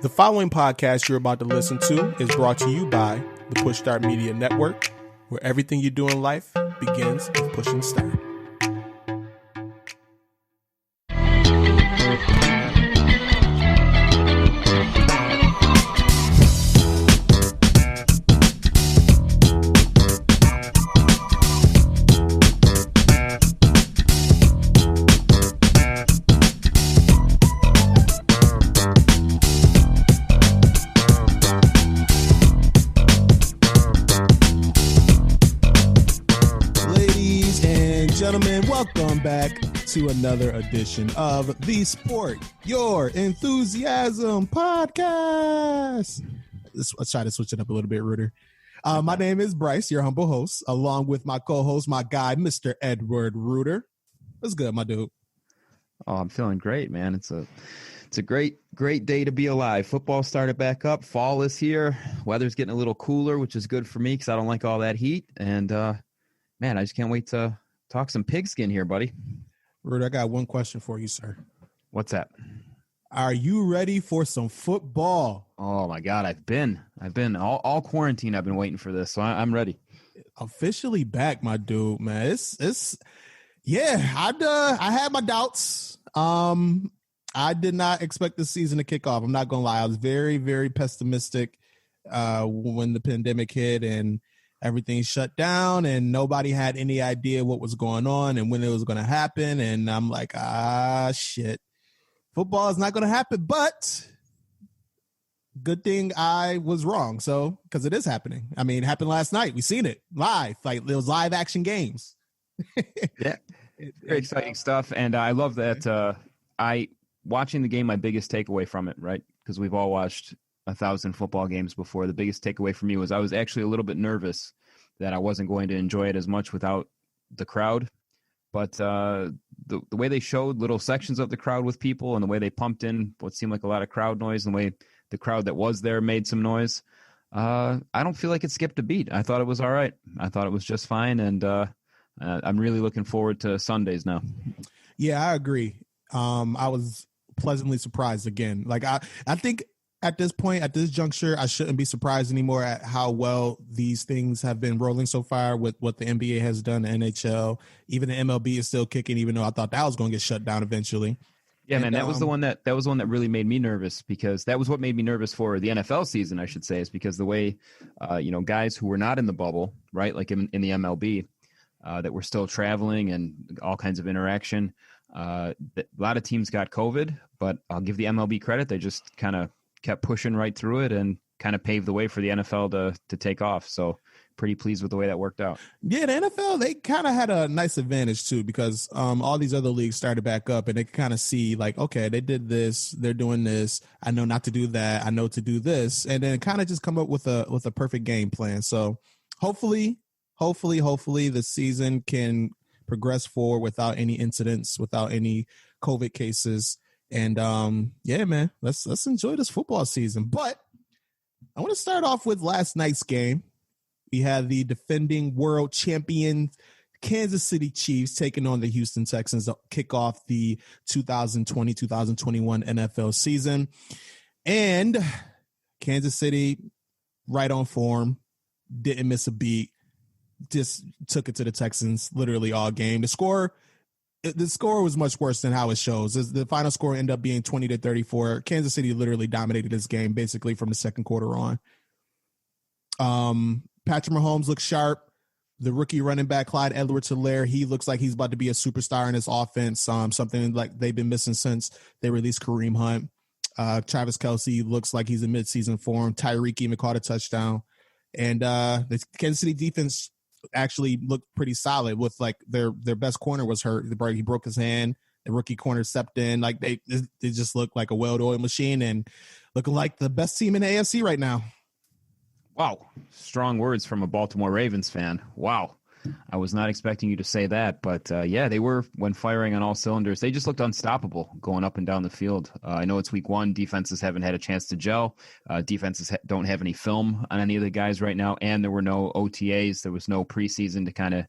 The following podcast you're about to listen to is brought to you by the Push Start Media Network, where everything you do in life begins with pushing start. Gentlemen, welcome back to another edition of the Sport Your Enthusiasm podcast. Let's try to switch it up a little bit, Rueter. My name is Bryce, your humble host, along with my co-host, my guy, Mr. Edward Rueter. What's good, my dude? Oh, I'm feeling great, man. It's a great day to be alive. Football started back up. Fall is here. Weather's getting a little cooler, which is good for me because I don't like all that heat. And, man, I just can't wait to talk some pigskin here, buddy. Rueter, I got one question for you, sir. What's that? Are you ready for some football? Oh my God, I've been all quarantine. I've been waiting for this, so I'm ready. Officially back, my dude, man. It's yeah. I had my doubts. I did not expect the season to kick off. I'm not gonna lie. I was very, very pessimistic when the pandemic hit and everything shut down and nobody had any idea what was going on and when it was going to happen. And I'm like, shit, football is not going to happen, but good thing I was wrong. So, because it is happening. I mean, it happened last night. We seen it live, like it was live action games. Yeah. Very exciting stuff. And I love that watching the game, my biggest takeaway from it, right? Because we've all watched 1,000 football games before. The biggest takeaway for me was I was actually a little bit nervous that I wasn't going to enjoy it as much without the crowd. But the way they showed little sections of the crowd with people and the way they pumped in what seemed like a lot of crowd noise and the way the crowd that was there made some noise, I don't feel like it skipped a beat. I thought it was all right. I thought it was just fine. And I'm really looking forward to Sundays now. Yeah, I agree. I was pleasantly surprised again. Like I think at this point, at this juncture, I shouldn't be surprised anymore at how well these things have been rolling so far with what the NBA has done, the NHL, even the MLB is still kicking, even though I thought that was going to get shut down eventually. Yeah, and, man, that was the one that really made me nervous because that was what made me nervous for the NFL season, I should say, is because the way, guys who were not in the bubble, right, like in the MLB, that were still traveling and all kinds of interaction. A lot of teams got COVID, but I'll give the MLB credit. They just kind of kept pushing right through it and kind of paved the way for the NFL to take off. So pretty pleased with the way that worked out. Yeah, the NFL, they kind of had a nice advantage too, because all these other leagues started back up and they kind of see like, okay, they did this, they're doing this. I know not to do that. I know to do this. And then kind of just come up with a perfect game plan. So hopefully the season can progress forward without any incidents, without any COVID cases. And yeah, man, let's enjoy this football season. But I want to start off with last night's game. We had the defending world champion Kansas City Chiefs taking on the Houston Texans to kick off the 2020-2021 NFL season. And Kansas City, right on form, didn't miss a beat, just took it to the Texans literally all game. The score was much worse than how it shows. The final score ended up being 20-34. Kansas City literally dominated this game basically from the second quarter on. Patrick Mahomes looks sharp. The rookie running back, Clyde Edwards-Helaire, he looks like he's about to be a superstar in his offense, something like they've been missing since they released Kareem Hunt. Travis Kelce looks like he's in midseason form. Tyreek even caught a touchdown. And the Kansas City defense actually looked pretty solid with like their best corner was hurt. He broke his hand. The rookie corner stepped in. Like they just look like a well-oiled machine and looking like the best team in the AFC right now. Wow. Strong words from a Baltimore Ravens fan. Wow. I was not expecting you to say that, but yeah, they were, when firing on all cylinders, they just looked unstoppable going up and down the field. I know it's week one. Defenses haven't had a chance to gel. Defenses don't have any film on any of the guys right now, and there were no OTAs. There was no preseason to kind of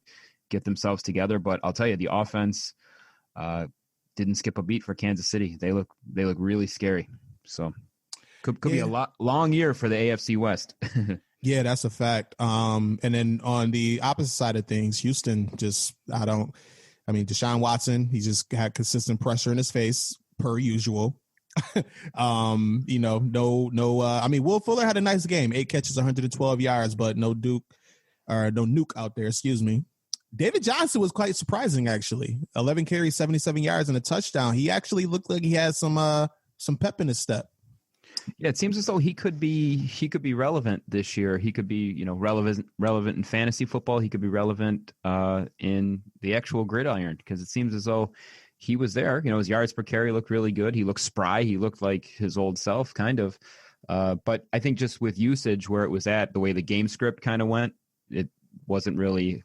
get themselves together. But I'll tell you, the offense didn't skip a beat for Kansas City. They look really scary. So Could be a long year for the AFC West. Yeah, that's a fact. And then on the opposite side of things, Houston Deshaun Watson, he just had consistent pressure in his face per usual. Will Fuller had a nice game, 8 catches, 112 yards, but no nuke out there. Excuse me. David Johnson was quite surprising, actually. 11 carries, 77 yards, and a touchdown. He actually looked like he had some pep in his step. Yeah, it seems as though he could be relevant this year. He could be, relevant in fantasy football. He could be relevant in the actual gridiron, because it seems as though he was there. His yards per carry looked really good. He looked spry. He looked like his old self, kind of. But I think just with usage where it was at, the way the game script kind of went, it wasn't really.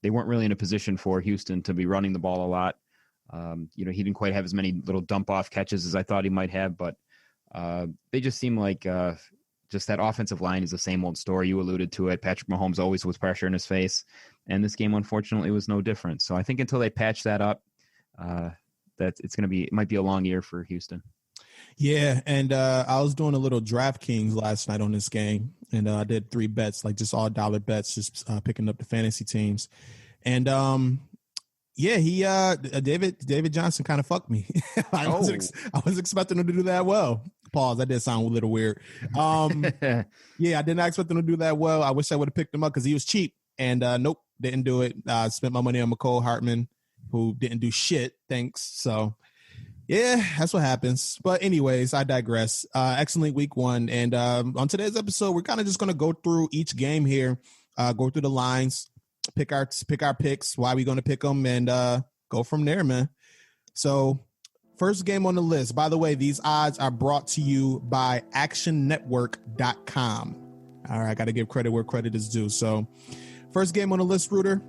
They weren't really in a position for Houston to be running the ball a lot. He didn't quite have as many little dump off catches as I thought he might have, but they just seem like just that offensive line is the same old story. You alluded to it. Patrick Mahomes always with pressure in his face, and this game unfortunately was no different. So I think until they patch that up, it might be a long year for Houston. Yeah, and I was doing a little DraftKings last night on this game, and I did 3 bets, like just all dollar bets, just picking up the fantasy teams. And David Johnson kind of fucked me. I was expecting him to do that well. Pause. That did sound a little weird. Yeah, I did not expect him to do that well. I wish I would have picked him up because he was cheap, and nope, didn't do it. I spent my money on McCole Hartman, who didn't do shit. Thanks. So. Yeah, that's what happens. But anyways, I digress. Excellent week 1. And on today's episode, we're kind of just going to go through each game here, go through the lines, pick our picks, why we're going to pick them, and go from there, man. So first game on the list. By the way, these odds are brought to you by actionnetwork.com. All right, I got to give credit where credit is due. So first game on the list, Rueter.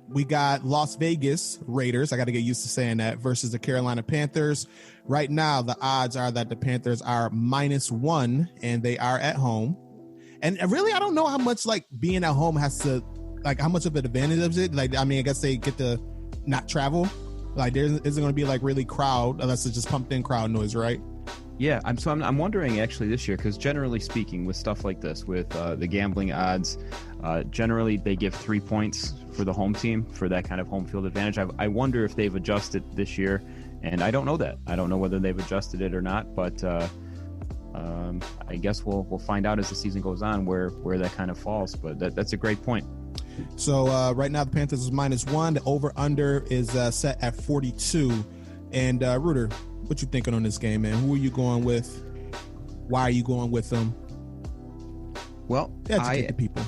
We got Las Vegas Raiders. I got to get used to saying that versus the Carolina Panthers. Right now, the odds are that the Panthers are -1 and they are at home. And really, I don't know how much being at home has to how much of an advantage is it? I guess they get to not travel. There isn't going to be really crowd unless it's just pumped in crowd noise, right? Yeah, I'm wondering actually this year, because generally speaking, with stuff like this, with the gambling odds, generally they give 3 points for the home team for that kind of home field advantage. I wonder if they've adjusted this year, and I don't know that. I don't know whether they've adjusted it or not, but I guess we'll find out as the season goes on where that kind of falls. But that's a great point. So right now the Panthers is -1. The over/under is set at 42. And Rueter, what you thinking on this game, man? Who are you going with? Why are you going with them? Well, educate the people.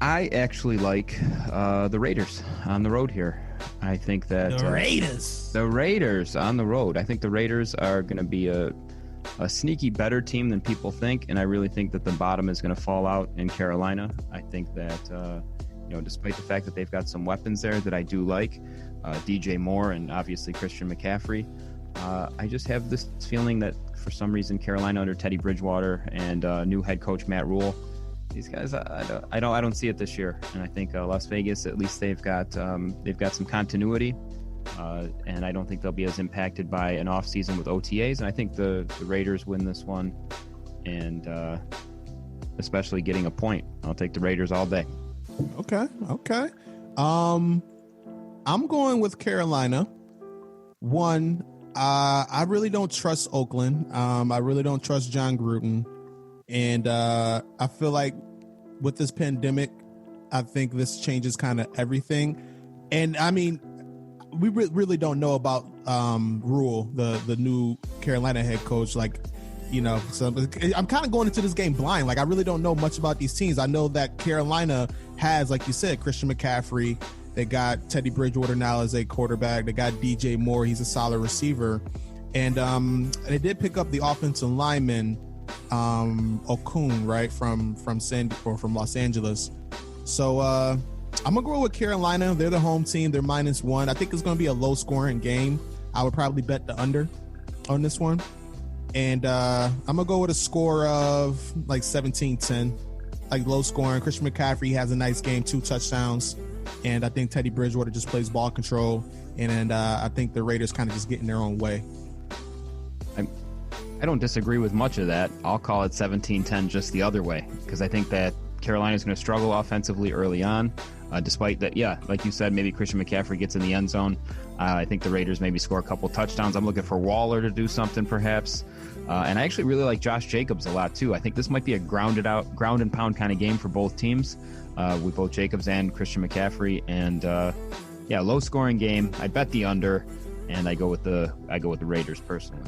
I actually like the Raiders on the road here. I think that the Raiders on the road. I think the Raiders are going to be a sneaky better team than people think, and I really think that the bottom is going to fall out in Carolina. I think that despite the fact that they've got some weapons there that I do like, DJ Moore and obviously Christian McCaffrey, I just have this feeling that for some reason Carolina under Teddy Bridgewater and new head coach Matt Rule, these guys, I don't see it this year. And I think Las Vegas, at least they've got some continuity, and I don't think they'll be as impacted by an off season with OTAs. And I think the Raiders win this one, and especially getting a point. I'll take the Raiders all day. Okay. I'm going with Carolina. One, I really don't trust Oakland. I really don't trust John Gruden. And I feel like with this pandemic, I think this changes kind of everything. And we really don't know about Rule, the new Carolina head coach. So I'm kind of going into this game blind. I really don't know much about these teams. I know that Carolina has, like you said, Christian McCaffrey. They got Teddy Bridgewater now as a quarterback. They got DJ Moore. He's a solid receiver. And they did pick up the offensive lineman, Okun, right, from Los Angeles. So I'm going to go with Carolina. They're the home team. They're -1. I think it's going to be a low-scoring game. I would probably bet the under on this one. And I'm going to go with a score of 17-10, low scoring. Christian McCaffrey has a nice game, 2 touchdowns. And I think Teddy Bridgewater just plays ball control. And I think the Raiders kind of just get in their own way. I don't disagree with much of that. I'll call it 17-10 just the other way, because I think that Carolina's going to struggle offensively early on, despite that, like you said, maybe Christian McCaffrey gets in the end zone. I think the Raiders maybe score a couple touchdowns. I'm looking for Waller to do something perhaps. And I actually really like Josh Jacobs a lot too. I think this might be a ground and pound kind of game for both teams, with both Jacobs and Christian McCaffrey. And low scoring game. I bet the under, and I go with the Raiders personally.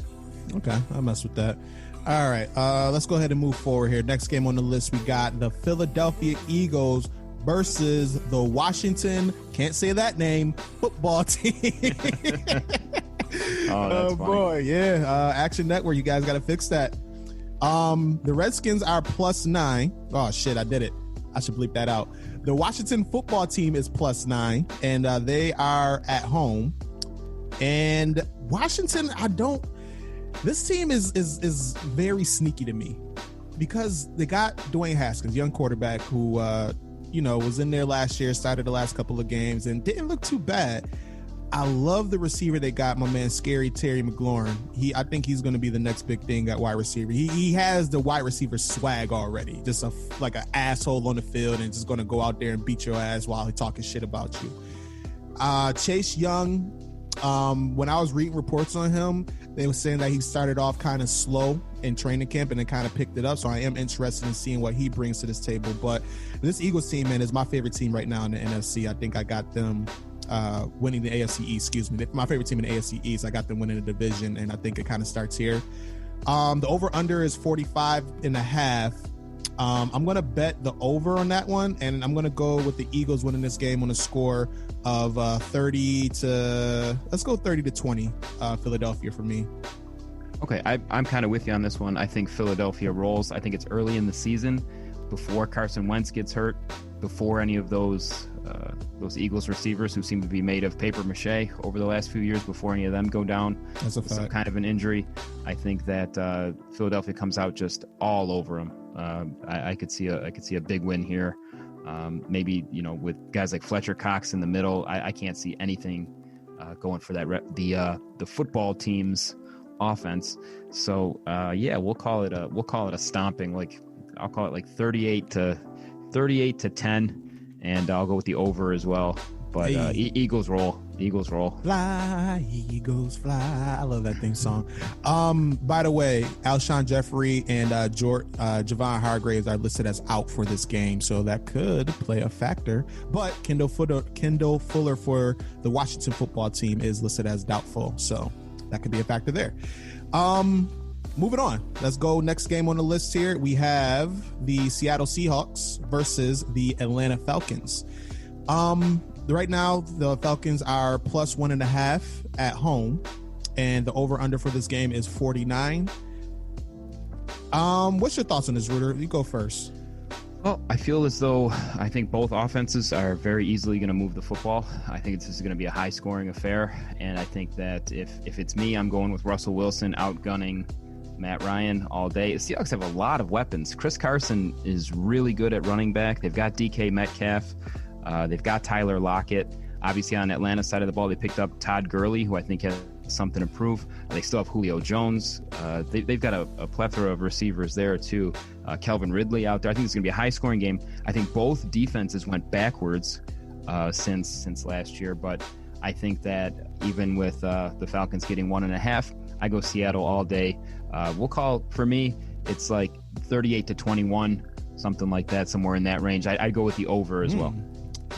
Okay, I'll mess with that. All right, let's go ahead and move forward here. Next game on the list, we got the Philadelphia Eagles versus the Washington, can't say that name, football team. Oh, boy, yeah. Action Network, you guys got to fix that. The Redskins are +9. Oh, shit, I did it. I should bleep that out. The Washington football team is +9, and they are at home. And Washington, this team is very sneaky to me, because they got Dwayne Haskins, young quarterback who, was in there last year, started the last couple of games, and didn't look too bad. I love the receiver they got, my man, Scary Terry McLaurin. I think he's going to be the next big thing at wide receiver. He has the wide receiver swag already, just like an asshole on the field, and just going to go out there and beat your ass while he's talking shit about you. Chase Young, when I was reading reports on him, they were saying that he started off kind of slow in training camp and then kind of picked it up. So I am interested in seeing what he brings to this table. But this Eagles team, man, is my favorite team right now in the NFC. I think I got them winning the AFC East, my favorite team in the AFC East. I got them winning the division, and I think it kind of starts here. The over-under is 45.5. I'm going to bet the over on that one, and I'm going to go with the Eagles winning this game on a score of 30 to 20, Philadelphia for me. Okay, I'm kind of with you on this one. I think Philadelphia rolls. I think it's early in the season, before Carson Wentz gets hurt, before any of those Eagles receivers who seem to be made of paper mache over the last few years, before any of them go down with some kind of an injury. I think that Philadelphia comes out just all over them. I could see a big win here. Maybe, with guys like Fletcher Cox in the middle. I can't see anything going for that the football team's offense. So we'll call it a stomping. Like, I'll call it like 38 to 10, and I'll go with the over as well. But Eagles roll. Eagles roll. Fly, Eagles fly. I love that theme song. By the way, Alshon Jeffrey and Javon Hargraves are listed as out for this game, so that could play a factor. But Kendall Fuller for the Washington football team is listed as doubtful, so that could be a factor there. Moving on. Let's go next game on the list here. We have the Seattle Seahawks versus the Atlanta Falcons. Right now, the Falcons are +1.5 at home, and the over-under for this game is 49. What's your thoughts on this, Rueter? You go first. Well, I feel as though I think both offenses are very easily going to move the football. I think this is going to be a high-scoring affair, and I think that if it's me, I'm going with Russell Wilson outgunning Matt Ryan all day. The Seahawks have a lot of weapons. Chris Carson is really good at running back. They've got DK Metcalf. They've got Tyler Lockett. Obviously, on the Atlanta side of the ball, they picked up Todd Gurley, who I think has something to prove. They still have Julio Jones. They've got a plethora of receivers there, too. Calvin Ridley out there. I think it's going to be a high-scoring game. I think both defenses went backwards since last year, but I think that even with the Falcons getting 1.5, I go Seattle all day. We'll call, for me, it's like 38 to 21, something like that, somewhere in that range. I'd go with the over as well.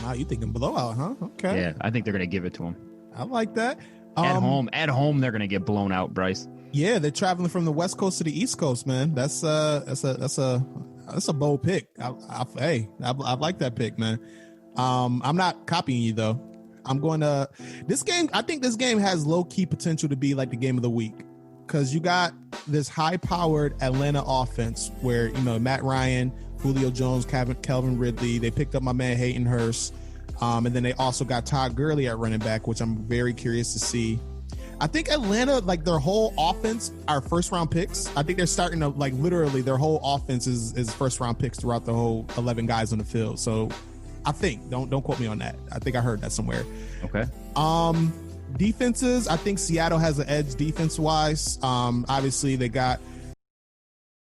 Wow, you thinking blowout, huh? Okay. Yeah, I think they're going to give it to them. I like that. At home, they're going to get blown out, Bryce. Yeah, they're traveling from the West Coast to the East Coast, man. That's a bold pick. I like that pick, man. I'm not copying you though. I'm going to this game. I think this game has low key potential to be like the game of the week, because you got this high powered Atlanta offense where Matt Ryan, Julio Jones, Calvin Ridley. They picked up my man Hayden Hurst. And then they also got Todd Gurley at running back, which I'm very curious to see. I think Atlanta, like their whole offense, are first round picks. I think they're starting to literally their whole offense is first round picks throughout the whole 11 guys on the field. So I think, don't quote me on that. I think I heard that somewhere. Okay. Defenses, I think Seattle has an edge defense wise. Obviously they got